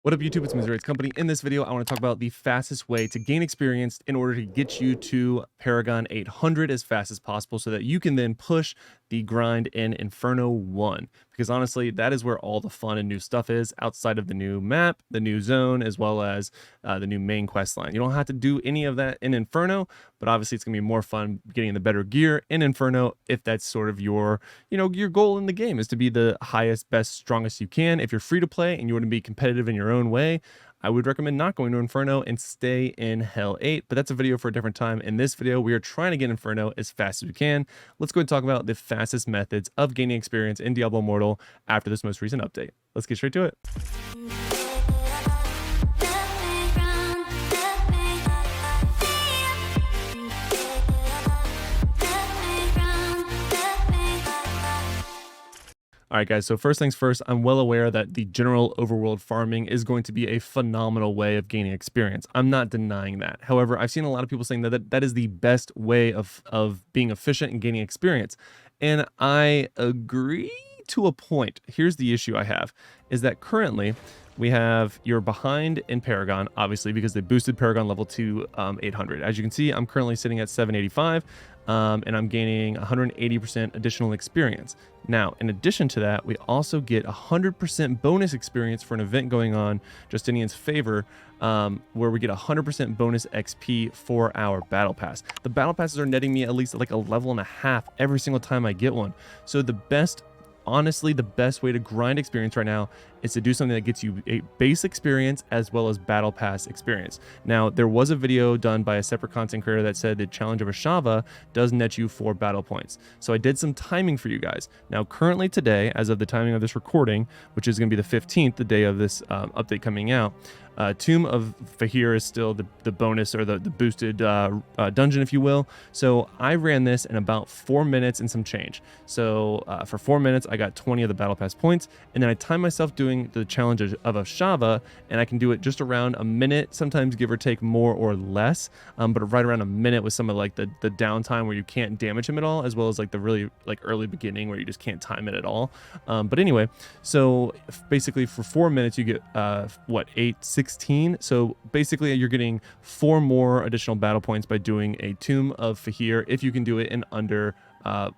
What up YouTube, it's Missouri Company. In this video, I want to talk about the fastest way to gain experience in order to get you to Paragon 800 as fast as possible so that you can then push the grind in Inferno 1. Because honestly, that is where all the fun and new stuff is outside of the new map, the new zone, as well as the new main quest line. You don't have to do any of that in Inferno, but obviously it's going to be more fun getting the better gear in Inferno if that's sort of your goal in the game is to be the highest, best, strongest you can. If you're free to play and you want to be competitive in your own way, I would recommend not going to Inferno and stay in Hell 8, but that's a video for a different time. In this video, we are trying to get Inferno as fast as we can. Let's go and talk about the fastest methods of gaining experience in Diablo Immortal after this most recent update. Let's get straight to it. All right, guys, so first things first, I'm well aware that the general overworld farming is going to be a phenomenal way of gaining experience. I'm not denying that. However, I've seen a lot of people saying that is the best way of being efficient and gaining experience. And I agree to a point. Here's the issue I have, is that currently you're behind in Paragon, obviously, because they boosted Paragon level to 800. As you can see, I'm currently sitting at 785, and I'm gaining 180% additional experience. Now, in addition to that, we also get 100% bonus experience for an event going on, Justinian's Favor, where we get 100% bonus XP for our battle pass. The battle passes are netting me at least like a level and a half every single time I get one. So honestly, the best way to grind experience right now is to do something that gets you a base experience as well as battle pass experience. Now, there was a video done by a separate content creator that said the challenge of Ashava does net you 4 battle points. So I did some timing for you guys. Now, currently today, as of the timing of this recording, which is going to be the 15th, the day of this update coming out, Tomb of Fahir is still the bonus or the boosted dungeon, if you will. So I ran this in about 4 minutes and some change. So for 4 minutes, I got 20 of the battle pass points, and then I timed myself doing the challenge of Ashava, and I can do it just around a minute, sometimes give or take more or less, but right around a minute with some of like the downtime where you can't damage him at all, as well as like the really like early beginning where you just can't time it at all. But anyway, so basically for 4 minutes you get 16. So basically you're getting 4 more additional battle points by doing a Tomb of Fahir if you can do it in under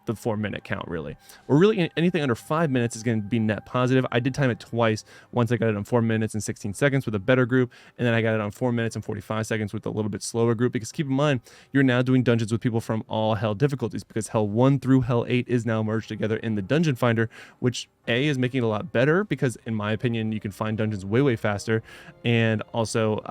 the 4 minute count, really. Or really anything under 5 minutes is going to be net positive. I did time it twice. Once I got it on 4 minutes and 16 seconds with a better group, and then I got it on 4 minutes and 45 seconds with a little bit slower group, because keep in mind, you're now doing dungeons with people from all Hell difficulties, because Hell 1 through Hell 8 is now merged together in the Dungeon Finder, which is making it a lot better, because in my opinion, you can find dungeons way faster, and also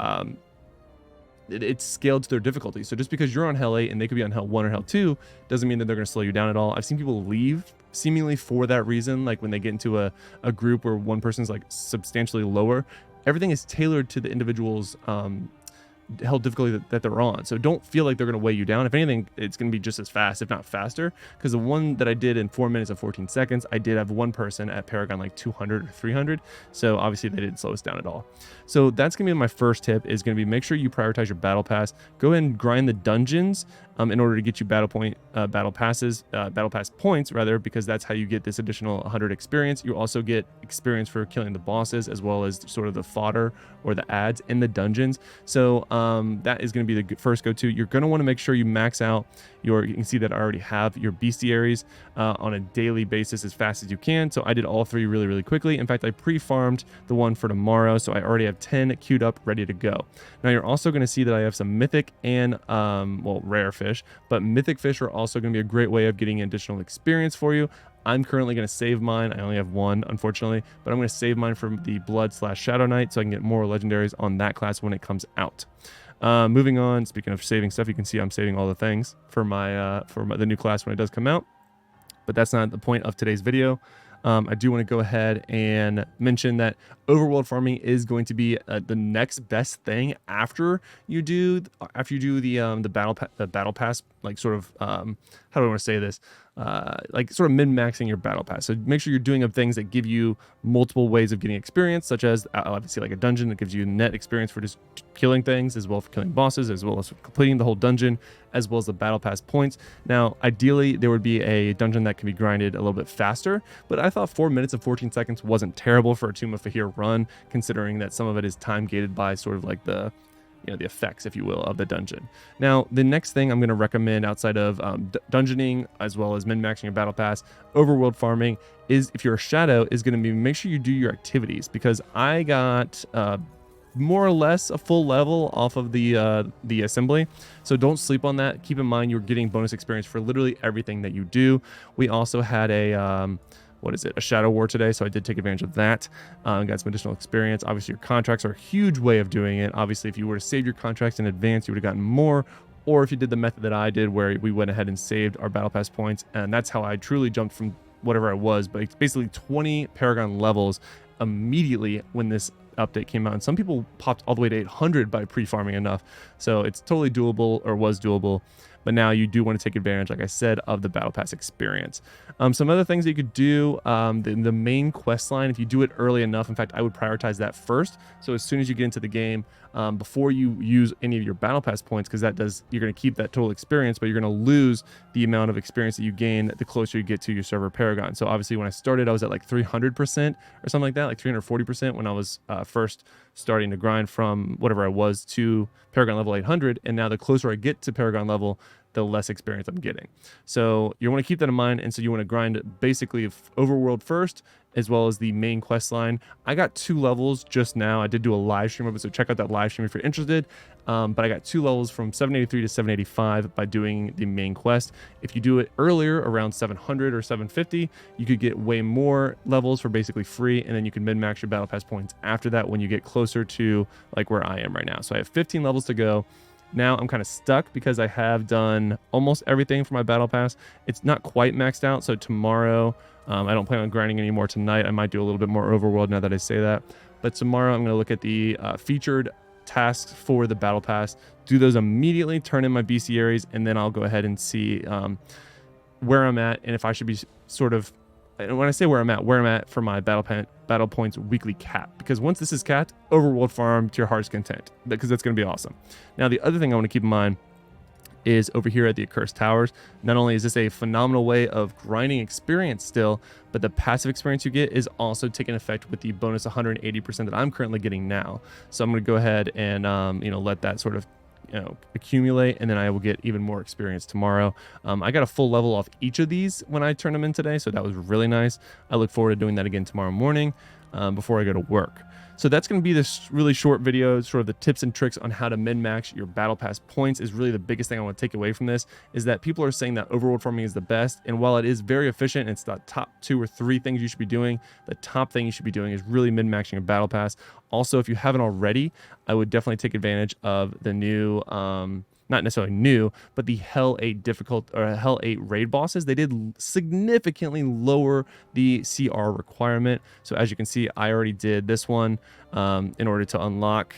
it's scaled to their difficulty. So just because you're on Hell 8 and they could be on Hell 1 or Hell 2 doesn't mean that they're going to slow you down at all. I've seen people leave seemingly for that reason, like when they get into a group where one person's like substantially lower. Everything is tailored to the individual's Hell difficulty that they're on. So don't feel like they're going to weigh you down. If anything, it's going to be just as fast, if not faster, because the one that I did in 4 minutes and 14 seconds, I did have one person at Paragon like 200 or 300. So obviously they didn't slow us down at all. So that's going to be my first tip, is going to be make sure you prioritize your battle pass. Go ahead and grind the dungeons in order to get you battle pass points rather, because that's how you get this additional 100 experience. You also get experience for killing the bosses, as well as sort of the fodder or the ads in the dungeons. So that is going to be the first go-to. You're going to want to make sure you max out you can see that I already have your bestiaries on a daily basis as fast as you can. So I did all 3 really quickly. In fact, I pre-farmed the one for tomorrow, so I already have 10 queued up ready to go. Now you're also going to see that I have some mythic and rare fish, but mythic fish are also going to be a great way of getting additional experience for you. I'm currently going to save mine. I only have 1, unfortunately, but I'm going to save mine from the Blood/Shadow Knight so I can get more legendaries on that class when it comes out. Moving on, speaking of saving stuff, you can see I'm saving all the things for the new class when it does come out, but that's not the point of today's video. I do want to go ahead and mention that overworld farming is going to be the next best thing after you do the battle pass, like sort of how do I want to say this? like sort of min-maxing your battle pass. So make sure you're doing things that give you multiple ways of getting experience, such as obviously like a dungeon that gives you net experience for just killing things, as well as for killing bosses, as well as for completing the whole dungeon, as well as the battle pass points. Now, ideally, there would be a dungeon that can be grinded a little bit faster, but I thought 4 minutes and 14 seconds wasn't terrible for a Tomb of Fahir run, considering that some of it is time gated by sort of like the the effects, if you will, of the dungeon. Now, the next thing I'm going to recommend outside of dungeoning, as well as min-maxing your battle pass, overworld farming, is if you're a shadow, is going to be make sure you do your activities, because I got more or less a full level off of the assembly, so don't sleep on that. Keep in mind you're getting bonus experience for literally everything that you do. We also had a a shadow war today, so I did take advantage of that. Got some additional experience. Obviously, your contracts are a huge way of doing it. Obviously, if you were to save your contracts in advance, you would have gotten more, or if you did the method that I did where we went ahead and saved our battle pass points, and that's how I truly jumped from whatever I was, but it's basically 20 Paragon levels immediately when this update came out, and some people popped all the way to 800 by pre-farming enough, so it's totally doable, or was doable. But now you do want to take advantage, like I said, of the battle pass experience. Some other things that you could do, the main quest line, if you do it early enough, in fact, I would prioritize that first. So as soon as you get into the game, before you use any of your battle pass points, because you're going to keep that total experience, but you're going to lose the amount of experience that you gain the closer you get to your server Paragon. So obviously when I started, I was at like 300% or something like that, like 340% when I was first starting to grind from whatever I was to Paragon level 800, and now the closer I get to Paragon level, the less experience I'm getting. So you want to keep that in mind, and so you want to grind basically overworld first, as well as the main quest line. I got 2 levels just now. I did do a live stream of it, so check out that live stream if you're interested. But I got 2 levels from 783 to 785 by doing the main quest. If you do it earlier, around 700 or 750, you could get way more levels for basically free, and then you can min-max your battle pass points after that when you get closer to like where I am right now. So I have 15 levels to go. Now I'm kind of stuck because I have done almost everything for my battle pass. It's not quite maxed out, so tomorrow, I don't plan on grinding anymore tonight. I might do a little bit more overworld now that I say that. But tomorrow I'm going to look at the featured tasks for the battle pass, do those immediately, turn in my bestiaries, and then I'll go ahead and see where I'm at, and if I should be sort of, and when I say where I'm at for my battle points weekly cap, because once this is capped, overworld farm to your heart's content, because that's going to be awesome. Now, the other thing I want to keep in mind is over here at the Accursed Towers. Not only is this a phenomenal way of grinding experience still, but the passive experience you get is also taking effect with the bonus 180% that I'm currently getting now. So I'm going to go ahead and let that sort of accumulate, and then I will get even more experience tomorrow. I got a full level off each of these when I turned them in today, so that was really nice. I look forward to doing that again tomorrow morning before I go to work. So that's going to be this really short video, sort of the tips and tricks on how to min-max your battle pass points. Is really the biggest thing I want to take away from this, is that people are saying that overworld farming is the best, and while it is very efficient, it's the top 2 or 3 things you should be doing, the top thing you should be doing is really min-maxing your battle pass. Also, if you haven't already, I would definitely take advantage of the new not necessarily new, but the Hell 8 Hell 8 raid bosses. They did significantly lower the CR requirement. So as you can see, I already did this one in order to unlock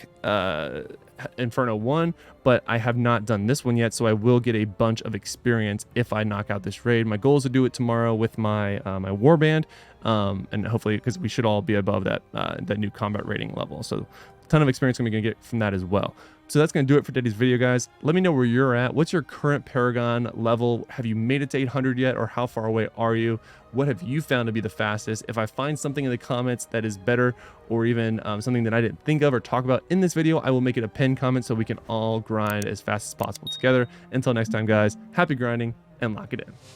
Inferno 1, but I have not done this one yet, so I will get a bunch of experience if I knock out this raid. My goal is to do it tomorrow with my my warband, and hopefully, because we should all be above that that new combat rating level. So a ton of experience I'm going to get from that as well. So that's going to do it for today's video, guys. Let me know where you're at. What's your current Paragon level? Have you made it to 800 yet, or how far away are you? What have you found to be the fastest? If I find something in the comments that is better, or even something that I didn't think of or talk about in this video, I will make it a pinned comment so we can all grind as fast as possible together. Until next time, guys, happy grinding and lock it in.